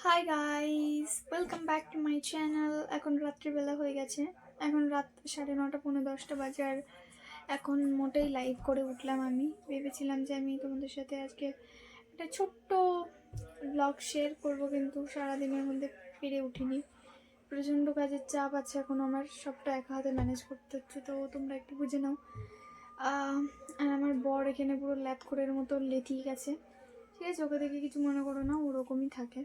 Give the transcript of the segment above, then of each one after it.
Hi guys, welcome back to my channel. এখন রাত্রিবেলা হয়ে গেছে। এখন রাত 9:30 পৌনে 10টা বাজে। আর এখন মোটেই লাইভ করে উঠলাম। আমি ভেবেছিলাম যে আমি তোমাদের সাথে আজকে একটা ছোট্ট ব্লগ শেয়ার করব, কিন্তু সারাদিনের মধ্যে পেরে উঠিনি। প্রচণ্ড কাজের চাপ আছে এখন আমার, সবটা একা হাতে ম্যানেজ করতে হচ্ছে, তো তোমরা একটু বুঝে নাও। আর আমার বর এখানে পুরো ল্যাথখোরের মতো লেথিয়ে গেছে। ঠিক আছে, ওকে দেখে কিছু মনে করো না, ওরকমই থাকে।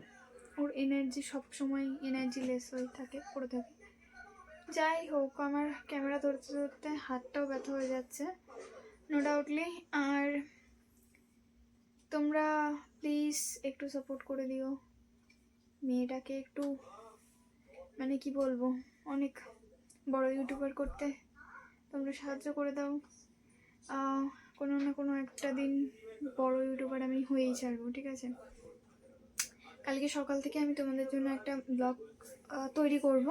ওর এনার্জি সবসময় এনার্জিলেস হয়ে থাকে, পড়ে থাকে। যাই হোক, আমার ক্যামেরা ধরতে ধরতে হাতটাও ব্যথা হয়ে যাচ্ছে নো ডাউটলি। আর তোমরা প্লিজ একটু সাপোর্ট করে দিও মেয়েটাকে, একটু মানে কি বলবো, অনেক বড় ইউটিউবার করতে তোমরা সাহায্য করে দাও। কোনো না কোনো একটা দিন বড় ইউটিউবার আমি হয়েই ছাড়বো, ঠিক আছে? কালকে সকাল থেকে আমি তোমাদের জন্য একটা ব্লগ তৈরি করব,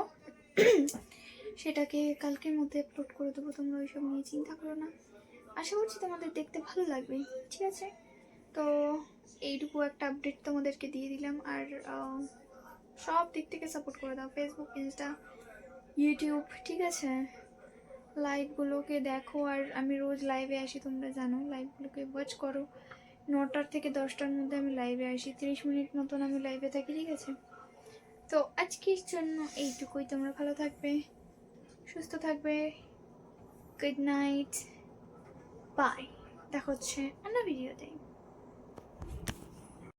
সেটাকে কালকের মধ্যে আপলোড করে দেবো। তোমরা ওইসব নিয়ে চিন্তা করো না, আশা করছি তোমাদের দেখতে ভালো লাগবে, ঠিক আছে? তো এইটুকু একটা আপডেট তোমাদেরকে দিয়ে দিলাম। আর সব দিক থেকে সাপোর্ট করে দাও, ফেসবুক, ইনস্টা, ইউটিউব, ঠিক আছে? লাইভগুলোকে দেখো। আর আমি রোজ লাইভে আসি, তোমরা জানো, লাইভগুলোকে ওয়াচ করো। 9টার থেকে 10টার মধ্যে আমি লাইভে আসি, 30 মিনিট মতন আমি লাইভে থাকি, ঠিক আছে? তো আজকের জন্য এইটুকুই। তোমরা ভালো থাকবে, সুস্থ থাকবে। Good night, bye. দেখা হচ্ছে অন্য ভিডিওতে।